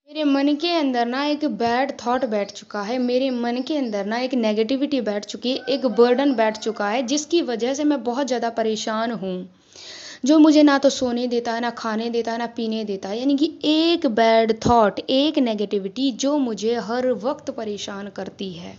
मेरे मन के अंदर ना एक बैड थॉट बैठ चुका है। मेरे मन के अंदर ना एक नेगेटिविटी बैठ चुकी है, एक बर्डन बैठ चुका है, जिसकी वजह से मैं बहुत ज़्यादा परेशान हूँ। जो मुझे ना तो सोने देता है, ना खाने देता है, ना पीने देता है। यानी कि एक बैड थॉट, एक नेगेटिविटी जो मुझे हर वक्त परेशान करती है।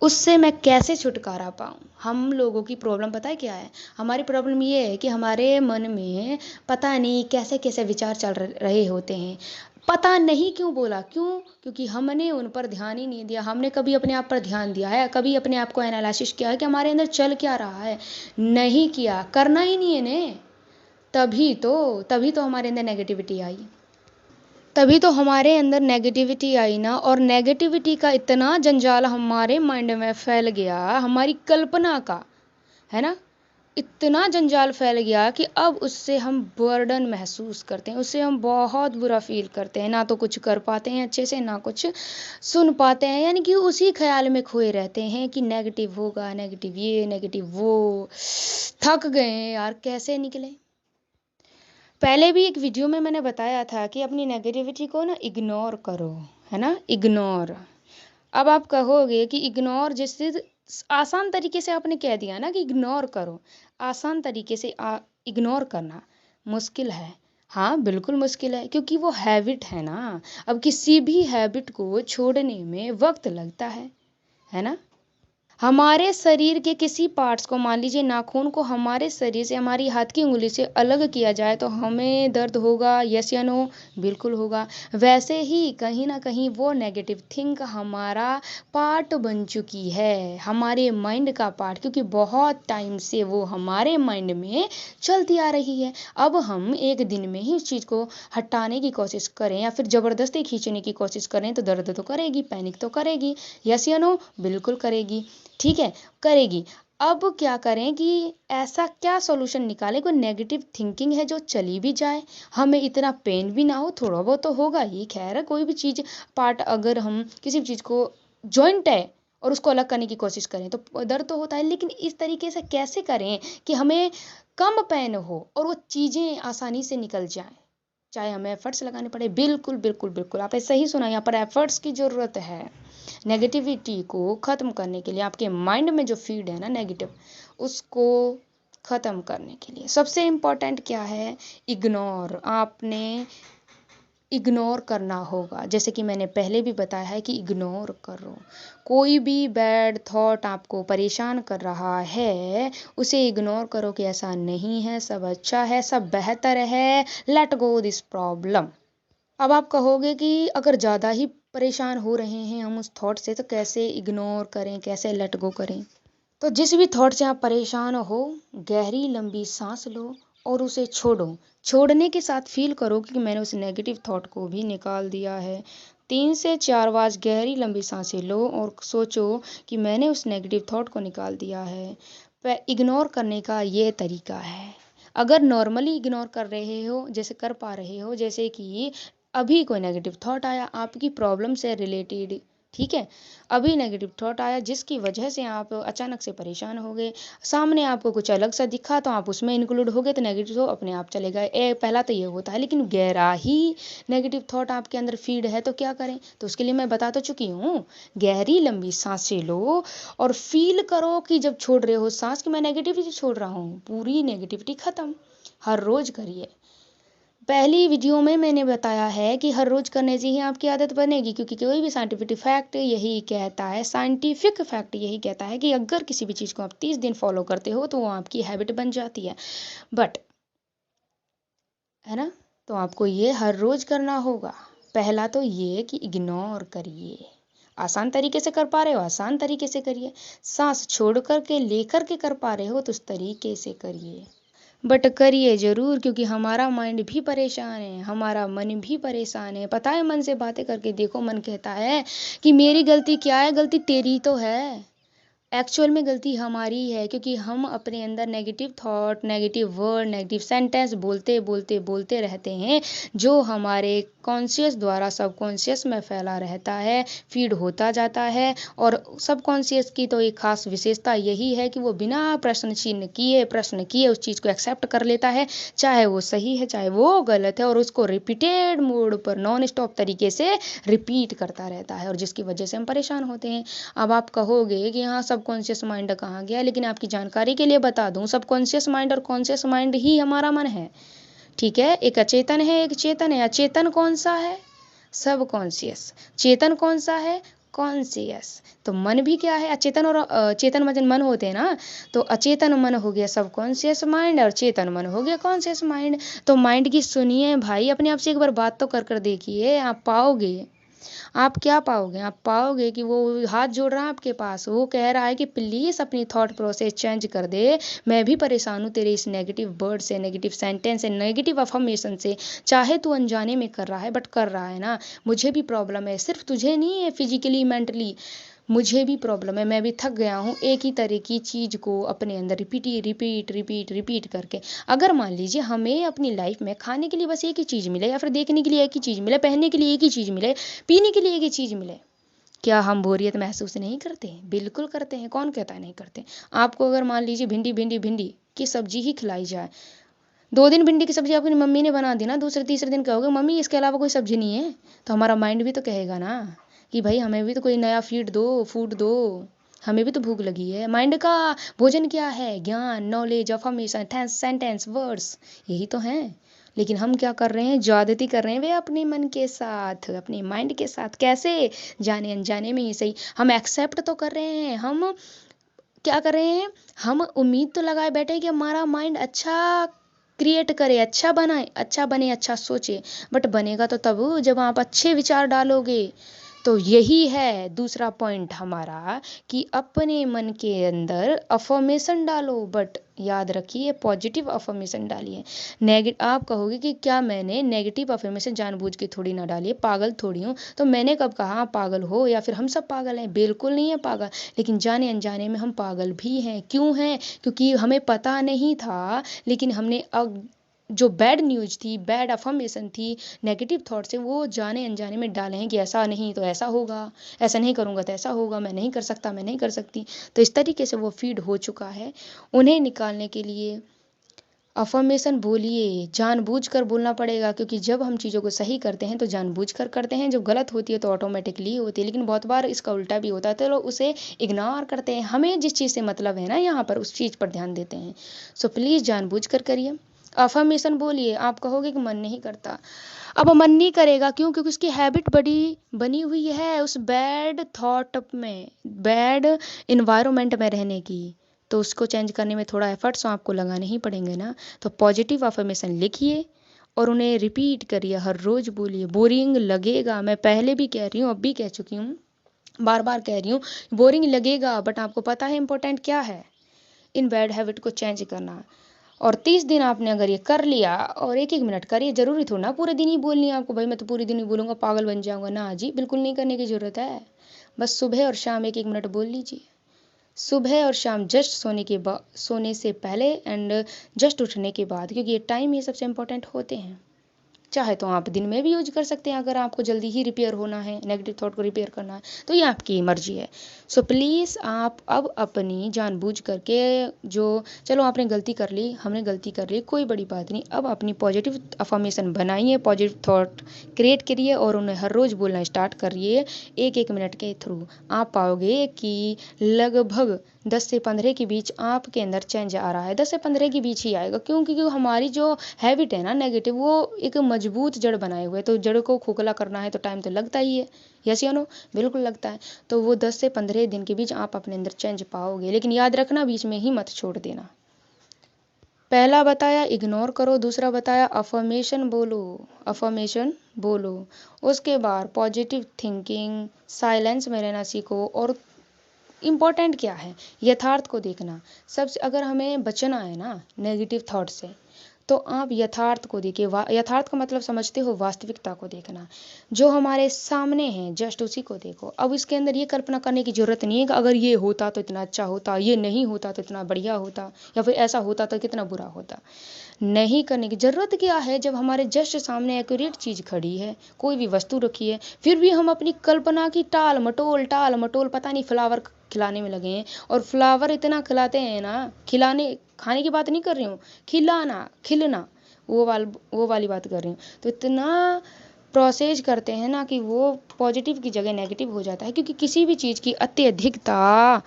उससे मैं कैसे छुटकारा पाऊँ? हम लोगों की प्रॉब्लम पता है क्या है? हमारी प्रॉब्लम ये है कि हमारे मन में पता नहीं कैसे-कैसे विचार चल रहे होते हैं। पता नहीं क्यों बोला, क्यों? क्योंकि हमने उन पर ध्यान ही नहीं दिया। हमने कभी अपने आप पर ध्यान दिया है? कभी अपने आप को एनालिसिस किया है कि हमारे अंदर चल क्या रहा है? नहीं किया, करना ही नहीं है ने। तभी तो हमारे अंदर नेगेटिविटी आई। तभी तो हमारे अंदर नेगेटिविटी आई ना, और नेगेटिविटी का इतना जंजाल हमारे माइंड में फैल गया, हमारी कल्पना का, है ना? इतना जंजाल फैल गया कि अब उससे हम बर्डन महसूस करते हैं, उससे हम बहुत बुरा फील करते हैं। ना तो कुछ कर पाते हैं अच्छे से, ना कुछ सुन पाते हैं। यानी कि उसी ख्याल में खोए रहते हैं कि नेगेटिव होगा, नेगेटिव ये, नेगेटिव वो। थक गए हैं यार, कैसे निकले? पहले भी एक वीडियो में मैंने बताया था कि अपनी नेगेटिविटी को ना इग्नोर करो, है ना? इग्नोर। अब आप कहोगे कि इग्नोर जैसे आसान तरीके से आपने कह दिया ना कि इग्नोर करो। आसान तरीके से इग्नोर करना मुश्किल है। हाँ, बिल्कुल मुश्किल है, क्योंकि वो हैबिट है ना। अब किसी भी हैबिट को छोड़ने में वक्त लगता है ना? हमारे शरीर के किसी पार्ट्स को, मान लीजिए नाखून को हमारे शरीर से, हमारी हाथ की उंगली से अलग किया जाए तो हमें दर्द होगा, यस या नो? बिल्कुल होगा। वैसे ही कहीं ना कहीं वो नेगेटिव थिंक हमारा पार्ट बन चुकी है, हमारे माइंड का पार्ट, क्योंकि बहुत टाइम से वो हमारे माइंड में चलती आ रही है। अब हम एक दिन में ही उस चीज़ को हटाने की कोशिश करें या फिर ज़बरदस्ती खींचने की कोशिश करें तो दर्द तो करेगी, पैनिक तो करेगी। यस या नो? बिल्कुल करेगी। ठीक है, करेगी। अब क्या करें कि ऐसा क्या सॉल्यूशन निकालें, कोई नेगेटिव थिंकिंग है जो चली भी जाए, हमें इतना पेन भी ना हो। थोड़ा बहुत तो होगा ही, खैर कोई भी चीज़ पार्ट, अगर हम किसी भी चीज़ को, जॉइंट है और उसको अलग करने की कोशिश करें तो दर्द तो होता है, लेकिन इस तरीके से कैसे करें कि हमें कम पेन हो और वो चीज़ें आसानी से निकल जाएं, चाहे हमें एफर्ट्स लगाने पड़े। बिल्कुल बिल्कुल बिल्कुल, आपने सही सुना, यहाँ पर एफर्ट्स की ज़रूरत है। नेगेटिविटी को ख़त्म करने के लिए, आपके माइंड में जो फीड है ना नेगेटिव, उसको ख़त्म करने के लिए सबसे इम्पोर्टेंट क्या है? इग्नोर। आपने इग्नोर करना होगा, जैसे कि मैंने पहले भी बताया है कि इग्नोर करो। कोई भी बैड थॉट आपको परेशान कर रहा है, उसे इग्नोर करो कि ऐसा नहीं है, सब अच्छा है, सब बेहतर है, लेट गो दिस प्रॉब्लम। अब आप कहोगे कि अगर ज़्यादा ही परेशान हो रहे हैं हम उस थॉट से, तो कैसे इग्नोर करें, कैसे लेट गो करें? तो जिस भी थॉट से आप परेशान हो, गहरी लंबी सांस लो और उसे छोड़ो। छोड़ने के साथ फील करो कि मैंने उस नेगेटिव थॉट को भी निकाल दिया है। 3 से 4 बार गहरी लंबी सांसें लो और सोचो कि मैंने उस नेगेटिव थॉट को निकाल दिया है। इग्नोर करने का ये तरीका है। अगर नॉर्मली इग्नोर कर रहे हो, जैसे कर पा रहे हो, जैसे कि अभी कोई नेगेटिव थॉट आया आपकी प्रॉब्लम से रिलेटेड, ठीक है? अभी नेगेटिव थॉट आया जिसकी वजह से आप अचानक से परेशान हो गए, सामने आपको कुछ अलग सा दिखा तो आप उसमें इंक्लूड हो गए, तो नेगेटिव तो अपने आप चले गए। पहला तो ये होता है, लेकिन गहरा ही नेगेटिव थॉट आपके अंदर फीड है तो क्या करें? तो उसके लिए मैं बता तो चुकी हूँ, गहरी लंबी सांसें लो और फील करो कि जब छोड़ रहे हो सांस, कि मैं नेगेटिविटी छोड़ रहा हूँ, पूरी नेगेटिविटी खत्म। हर रोज करिए। पहली वीडियो में मैंने बताया है कि हर रोज करने से ही आपकी आदत बनेगी, क्योंकि कोई भी साइंटिफिक फैक्ट यही कहता है कि अगर किसी भी चीज़ को आप 30 दिन फॉलो करते हो तो वो आपकी हैबिट बन जाती है। बट, है ना? तो आपको ये हर रोज करना होगा। पहला तो ये कि इग्नोर करिए। आसान तरीके से कर पा रहे हो, आसान तरीके से करिए। सांस छोड़ कर के लेकर के कर पा रहे हो तो उस तरीके से करिए। बट करिए ज़रूर, क्योंकि हमारा माइंड भी परेशान है, हमारा मन भी परेशान है। पता है, मन से बातें करके देखो, मन कहता है कि मेरी गलती क्या है, गलती तेरी तो है। एक्चुअल में गलती हमारी है, क्योंकि हम अपने अंदर negative thought, negative word, negative sentence बोलते बोलते बोलते रहते हैं, जो हमारे कॉन्शियस द्वारा सबकॉन्शियस में फैला रहता है, फीड होता जाता है। और सबकॉन्शियस की तो एक खास विशेषता यही है कि वो बिना प्रश्न किए उस चीज़ को एक्सेप्ट कर लेता है, चाहे वो सही है चाहे वो गलत है, और उसको रिपीटेड मोड पर नॉन स्टॉप तरीके से रिपीट करता रहता है, और जिसकी वजह से हम परेशान होते हैं। अब आप कहोगे कि हाँ सबकॉन्शियस माइंड कहाँ गया, लेकिन आपकी जानकारी के लिए बता दूं, सबकॉन्शियस माइंड और कॉन्शियस माइंड ही हमारा मन है। ठीक है, एक अचेतन है एक चेतन है। अचेतन कौन सा है? सबकॉन्शियस। चेतन कौन सा है? कॉन्शियस। तो मन भी क्या है? अचेतन और चेतन मन होते हैं ना। तो अचेतन मन हो गया सबकॉन्शियस माइंड, और चेतन मन हो गया कॉन्शियस माइंड। तो माइंड की सुनिए भाई, अपने आप से एक बार बात तो कर देखिए, आप पाओगे। आप क्या पाओगे? आप पाओगे कि वो हाथ जोड़ रहा है आपके पास, वो कह रहा है कि प्लीज़ अपनी थॉट प्रोसेस चेंज कर दे, मैं भी परेशान हूँ तेरे इस नेगेटिव वर्ड से, नेगेटिव सेंटेंस से, नेगेटिव अफर्मेशन से। चाहे तू अनजाने में कर रहा है, बट कर रहा है ना। मुझे भी प्रॉब्लम है, सिर्फ तुझे नहीं है, फिजिकली मेंटली मुझे भी प्रॉब्लम है। मैं भी थक गया हूँ एक ही तरह की चीज़ को अपने अंदर रिपीट रिपीट रिपीट रिपीट करके। अगर मान लीजिए हमें अपनी लाइफ में खाने के लिए बस एक ही चीज़ मिले, या फिर देखने के लिए एक ही चीज़ मिले, पहनने के लिए एक ही चीज़ मिले, पीने के लिए एक ही चीज़ मिले, क्या हम बोरियत महसूस नहीं करते? बिल्कुल करते हैं, कौन कहता है नहीं करते। आपको अगर मान लीजिए भिंडी भिंडी भिंडी की सब्जी ही खिलाई जाए, 2 दिन भिंडी की सब्जी आपकी मम्मी ने बना दी ना, दूसरे तीसरे दिन कहोगे मम्मी इसके अलावा कोई सब्जी नहीं है, तो हमारा माइंड भी तो कहेगा ना कि भाई हमें भी तो कोई नया फूड दो, हमें भी तो भूख लगी है। माइंड का भोजन क्या है? ज्ञान, नॉलेज, अफर्मेशन, सेंटेंस, वर्ड्स, यही तो हैं। लेकिन हम क्या कर रहे हैं? ज्यादती कर रहे हैं वे अपने मन के साथ, अपने माइंड के साथ। कैसे? जाने अनजाने में ही सही। हम एक्सेप्ट तो कर रहे हैं, हम क्या कर रहे हैं? हम उम्मीद तो लगाए बैठे हैं कि हमारा माइंड अच्छा क्रिएट करे, अच्छा बनाए, अच्छा बने, अच्छा सोचे। बट बनेगा तो तब जब आप अच्छे विचार डालोगे। तो यही है दूसरा पॉइंट हमारा, कि अपने मन के अंदर अफर्मेशन डालो, बट याद रखिए पॉजिटिव अफर्मेशन डालिए। नेगेटिव आप कहोगे कि क्या मैंने नेगेटिव अफर्मेशन जानबूझ के थोड़ी ना डाली है, पागल थोड़ी हूँ। तो मैंने कब कहा पागल हो, या फिर हम सब पागल हैं? बिल्कुल नहीं है पागल, लेकिन जाने अनजाने में हम पागल भी हैं। क्यों हैं? क्योंकि हमें पता नहीं था, लेकिन हमने जो बैड न्यूज थी, बैड अफर्मेशन थी, नेगेटिव थॉट से, वो जाने अनजाने में डाले हैं कि ऐसा नहीं तो ऐसा होगा, ऐसा नहीं करूँगा तो ऐसा होगा, मैं नहीं कर सकता, मैं नहीं कर सकती। तो इस तरीके से वो फीड हो चुका है। उन्हें निकालने के लिए अफर्मेशन बोलिए, जानबूझकर बोलना पड़ेगा, क्योंकि जब हम चीज़ों को सही करते हैं तो जानबूझकर करते हैं, जब गलत होती है तो ऑटोमेटिकली होती है। लेकिन बहुत बार इसका उल्टा भी होता है, तो लोग उसे इग्नोर करते हैं। हमें जिस चीज़ से मतलब है ना, यहाँ पर उस चीज़ पर ध्यान देते हैं। सो प्लीज़ जानबूझकर करिए, अफर्मेशन बोलिए। आप कहोगे कि मन नहीं करता, अब मन नहीं करेगा क्यों? क्योंकि उसकी हैबिट बड़ी बनी हुई है उस बैड थॉट में, बैड इन्वायरमेंट में रहने की। तो उसको चेंज करने में थोड़ा एफर्ट्स आपको लगाने ही पड़ेंगे ना। तो पॉजिटिव अफर्मेशन लिखिए और उन्हें रिपीट करिए, हर रोज़ बोलिए। बोरिंग लगेगा, मैं पहले भी कह रही हूँ, अब भी कह चुकी हूँ, बार बार कह रही हूँ, बोरिंग लगेगा, बट आपको पता है इंपॉर्टेंट क्या है? इन बैड हैबिट को चेंज करना। और 30 दिन आपने अगर ये कर लिया, और एक एक मिनट करिए, जरूरी थोड़ा ना पूरे दिन ही बोलनी है आपको, भाई मैं तो पूरे दिन ही बोलूँगा पागल बन जाऊँगा, ना जी, बिल्कुल नहीं करने की ज़रूरत है। बस सुबह और शाम एक एक मिनट बोल लीजिए, सुबह और शाम, जस्ट सोने से पहले एंड जस्ट उठने के बाद, क्योंकि ये टाइम ये सबसे इंपॉर्टेंट होते हैं। चाहे तो आप दिन में भी यूज कर सकते हैं, अगर आपको जल्दी ही रिपेयर होना है, नेगेटिव थॉट को रिपेयर करना है, तो ये आपकी मर्जी है। सो प्लीज़ आप अब अपनी जानबूझ करके, जो चलो आपने गलती कर ली, हमने गलती कर ली, कोई बड़ी बात नहीं, अब अपनी पॉजिटिव अफर्मेशन बनाइए, पॉजिटिव थॉट क्रिएट करिए और उन्हें हर रोज़ बोलना स्टार्ट करिए। एक एक मिनट के थ्रू आप पाओगे कि लगभग 10 से 15 के बीच आपके अंदर चेंज आ रहा है। 10 से 15 के बीच ही आएगा, क्योंकि हमारी जो हैबिट है ना नेगेटिव, वो एक मजबूत जड़ बनाए हुए, तो जड़ को खोखला करना है तो टाइम तो लगता ही है। यस या नो? बिल्कुल लगता है। तो वो 10 से 15 दिन के बीच आप अपने अंदर चेंज पाओगे, लेकिन याद रखना बीच में ही मत छोड़ देना। पहला बताया इग्नोर करो, दूसरा बताया अफर्मेशन बोलो, अफर्मेशन बोलो। उसके बाद पॉजिटिव थिंकिंग, साइलेंस में रहना सीखो, और इम्पॉर्टेंट क्या है? यथार्थ को देखना। सबसे अगर हमें बचना है ना नेगेटिव थॉट से, तो आप यथार्थ को देखिए। यथार्थ का मतलब समझते हो, वास्तविकता को देखना, जो हमारे सामने है जस्ट उसी को देखो। अब इसके अंदर ये कल्पना करने की जरूरत नहीं है कि अगर ये होता तो इतना अच्छा होता, ये नहीं होता तो इतना बढ़िया होता, या फिर ऐसा होता तो कितना बुरा होता। नहीं करने की जरूरत क्या है। जब हमारे जस्ट सामने एक्यूरेट चीज खड़ी है, कोई भी वस्तु रखी है, फिर भी हम अपनी कल्पना की टाल मटोल पता नहीं फ्लावर खिलाने में लगे हैं। और फ्लावर इतना खिलाते हैं ना, खिलाने खाने की बात नहीं कर रही हूँ, खिलना वो वाली बात कर रही हूँ। तो इतना प्रोसेस करते हैं ना कि वो पॉजिटिव की जगह नेगेटिव हो जाता है, क्योंकि किसी भी चीज़ की अत्यधिकता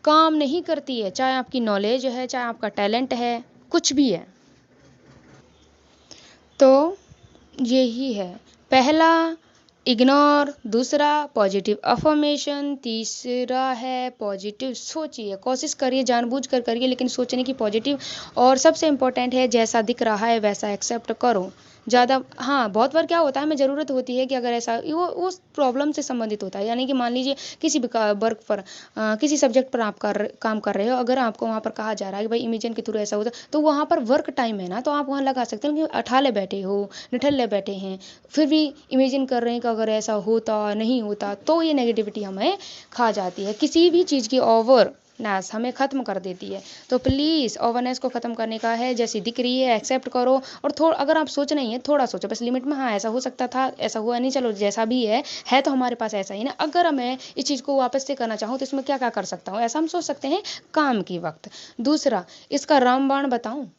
काम नहीं करती है। चाहे आपकी नॉलेज है, चाहे आपका टैलेंट है, कुछ भी है। तो यही है, पहला इग्नोर, दूसरा पॉजिटिव अफर्मेशन, तीसरा है पॉजिटिव सोचिए, कोशिश करिए, जानबूझ कर करिए लेकिन सोचने की पॉजिटिव। और सबसे इम्पोर्टेंट है, जैसा दिख रहा है वैसा एक्सेप्ट करो। ज़्यादा हाँ, बहुत बार क्या होता है, हमें ज़रूरत होती है कि अगर ऐसा वो उस प्रॉब्लम से संबंधित होता है। यानी कि मान लीजिए किसी भी वर्क पर किसी सब्जेक्ट पर आप काम कर रहे हो, अगर आपको वहाँ पर कहा जा रहा है कि भाई इमेजिन के थ्रू ऐसा होता, तो वहाँ पर वर्क टाइम है ना, तो आप वहाँ लगा सकते हो कि अठाले बैठे हो, निठल्ले बैठे हैं, फिर भी इमेजिन कर रहे हैं कि अगर ऐसा होता नहीं होता, तो ये नेगेटिविटी हमें खा जाती है। किसी भी चीज़ की ओवरनेस हमें ख़त्म कर देती है। तो प्लीज़ ओवरनेस को ख़त्म करने का है, जैसी दिख रही है एक्सेप्ट करो। और थोड़ा अगर आप सोच नहीं है, थोड़ा सोचो बस लिमिट में। हाँ, ऐसा हो सकता था, ऐसा हुआ नहीं, चलो जैसा भी है तो हमारे पास ऐसा ही ना। अगर मैं इस चीज़ को वापस से करना चाहूँ तो इसमें क्या क्या कर सकता हूँ, ऐसा हम सोच सकते हैं काम के वक्त। दूसरा, इसका रामबाण बताऊँ,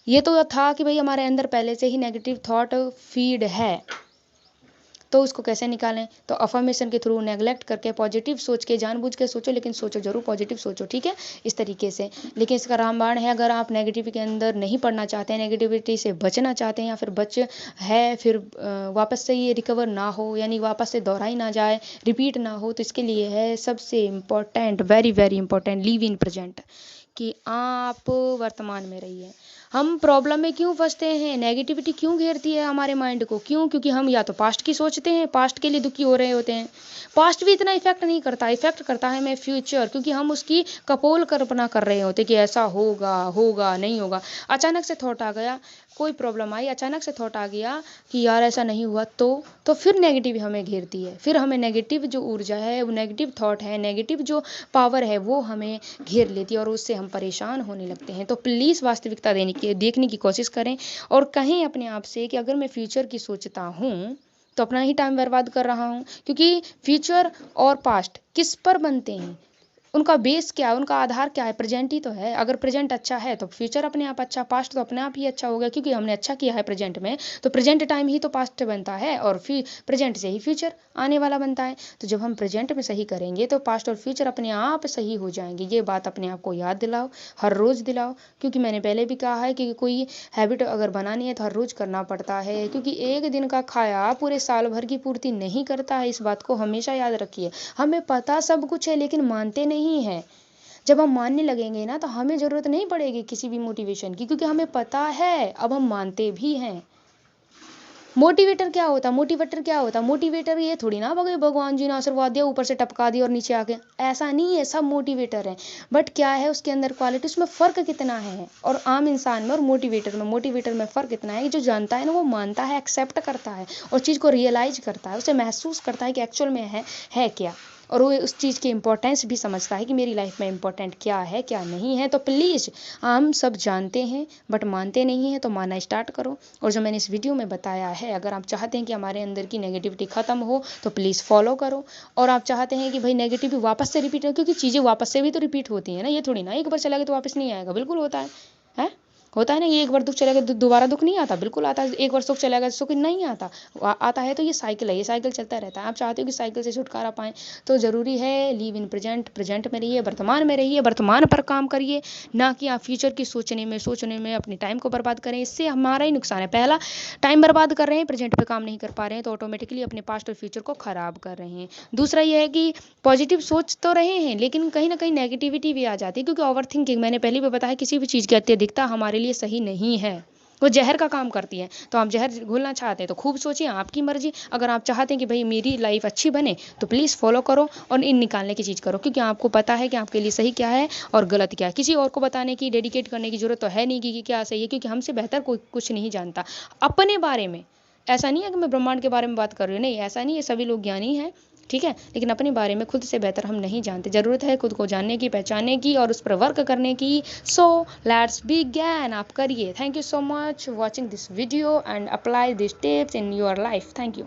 ये तो था कि भाई हमारे अंदर पहले से ही नेगेटिव थॉट फीड है, तो उसको कैसे निकालें। तो अफर्मेशन के थ्रू नेगलेक्ट करके पॉजिटिव सोच के, जानबूझ के सोचो लेकिन सोचो जरूर, पॉजिटिव सोचो, ठीक है, इस तरीके से। लेकिन इसका रामबाण है, अगर आप नेगेटिव के अंदर नहीं पढ़ना चाहते हैं, नेगेटिविटी से बचना चाहते हैं, या फिर बच है फिर वापस से ये रिकवर ना हो, यानी वापस से दोहराई ना जाए, रिपीट ना हो, तो इसके लिए है सबसे important, very very important, live in present, कि आप वर्तमान में रहिए। हम प्रॉब्लम में क्यों फंसते हैं, नेगेटिविटी क्यों घेरती है हमारे माइंड को, क्यों? क्योंकि हम या तो पास्ट की सोचते हैं, पास्ट के लिए दुखी हो रहे होते हैं। पास्ट भी इतना इफेक्ट नहीं करता, इफेक्ट करता है हमें फ्यूचर, क्योंकि हम उसकी कपोल कल्पना कर रहे होते कि ऐसा होगा नहीं होगा। अचानक से थॉट आ गया, कोई प्रॉब्लम आई, अचानक से थॉट आ गया कि यार ऐसा नहीं हुआ, तो फिर नेगेटिव हमें घेरती है। फिर हमें नेगेटिव जो ऊर्जा है, वो नेगेटिव थॉट है, नेगेटिव जो पावर है, वो हमें घेर लेती है और उससे हम परेशान होने लगते हैं। तो प्लीज़ वास्तविकता देखने की कोशिश करें, और कहें अपने आप से कि अगर मैं फ्यूचर की सोचता हूँ तो अपना ही टाइम बर्बाद कर रहा हूँ। क्योंकि फ्यूचर और पास्ट किस पर बनते हैं, उनका बेस क्या है, उनका आधार क्या है, प्रेजेंट ही तो है। अगर प्रेजेंट अच्छा है तो फ्यूचर अपने आप अच्छा, पास्ट तो अपने आप ही अच्छा होगा, क्योंकि हमने अच्छा किया है प्रेजेंट में, तो प्रेजेंट टाइम ही तो पास्ट बनता है, और फिर प्रेजेंट से ही फ्यूचर आने वाला बनता है। तो जब हम प्रेजेंट में सही करेंगे तो पास्ट और फ्यूचर अपने आप सही हो जाएंगे। ये बात अपने आप को याद दिलाओ, हर रोज़ दिलाओ, क्योंकि मैंने पहले भी कहा है कि कोई हैबिट अगर बनानी है तो हर रोज़ करना पड़ता है, क्योंकि एक दिन का खाया पूरे साल भर की पूर्ति नहीं करता है। इस बात को हमेशा याद रखिए। हमें पता सब कुछ है लेकिन मानते नहीं हैं। जब हम मानने लगेंगे ना तो हमें ज़रूरत नहीं पड़ेगी किसी भी मोटिवेशन की, क्योंकि हमें पता है, अब हम मानते भी हैं। मोटिवेटर क्या होता, मोटिवेटर ये थोड़ी ना भगवान जी ने आशीर्वाद दिया, ऊपर से टपका दिया और नीचे आके, ऐसा नहीं है। सब मोटिवेटर हैं, बट क्या है उसके अंदर क्वालिटी, उसमें फ़र्क कितना है, और आम इंसान में और मोटिवेटर में फ़र्क कितना है। जो जानता है ना, वो मानता है, एक्सेप्ट करता है, और चीज़ को रियलाइज करता है, उसे महसूस करता है कि एक्चुअल में है क्या, और वो उस चीज़ की इम्पोर्टेंस भी समझता है कि मेरी लाइफ में इम्पोर्टेंट क्या है क्या नहीं है। तो प्लीज़, हम सब जानते हैं बट मानते नहीं हैं, तो मानना स्टार्ट करो। और जो मैंने इस वीडियो में बताया है, अगर आप चाहते हैं कि हमारे अंदर की नेगेटिविटी ख़त्म हो तो प्लीज़ फॉलो करो। और आप चाहते हैं कि भाई नेगेटिविटी वापस से रिपीट हो, क्योंकि चीज़ें वापस से भी तो रिपीट होती हैं ना, ये थोड़ी ना एक बार चला गया तो वापस नहीं आएगा, बिल्कुल होता है ना। ये एक बार दुख चला गया दोबारा दुख नहीं आता, बिल्कुल आता है। एक बार सुख चला गया सुख नहीं आता, आता है। तो ये साइकिल है, ये साइकिल चलता रहता है। आप चाहते हो कि साइकिल से छुटकारा पाएं, तो ज़रूरी है लिव इन प्रेजेंट में रहिए, वर्तमान में रहिए, वर्तमान पर काम करिए, ना कि आप फ्यूचर की सोचने में अपने टाइम को बर्बाद करें। इससे हमारा ही नुकसान है। पहला, टाइम बर्बाद कर रहे हैं, प्रेजेंट पे काम नहीं कर पा रहे हैं, तो ऑटोमेटिकली अपने पास्ट और फ्यूचर को ख़राब कर रहे हैं। दूसरा ये है कि पॉजिटिव सोच तो रहे हैं लेकिन कहीं ना कहीं नेगेटिविटी भी आ जाती है, क्योंकि ओवर थिंकिंग, मैंने पहले भी बताया, किसी भी चीज़ की अत्यधिकता हमारे लिए सही नहीं है। वो जहर का काम करती है। तो आप जहर घोलना चाहते हैं तो खूब सोचिए, आपकी मर्जी। अगर आप चाहते हैं कि भाई मेरी लाइफ अच्छी बने तो प्लीज़ फॉलो करो और इन निकालने की चीज़ करो, क्योंकि आपको पता है कि आपके लिए सही क्या है और गलत क्या है। किसी और को बताने की, डेडिकेट करने की जरूरत तो है नहीं कि क्या सही है, क्योंकि हमसे बेहतर कोई कुछ नहीं जानता अपने बारे में। ऐसा नहीं है कि मैं ब्रह्मांड के बारे में बात कर रही हूँ, नहीं ऐसा नहीं है, सभी लोग ज्ञानी हैं, ठीक है, लेकिन अपने बारे में खुद से बेहतर हम नहीं जानते। ज़रूरत है खुद को जानने की, पहचानने की और उस पर वर्क करने की। सो लेट्स बिगिन, आप करिए। Thank you so much watching this video and apply this tips in your life. Thank you.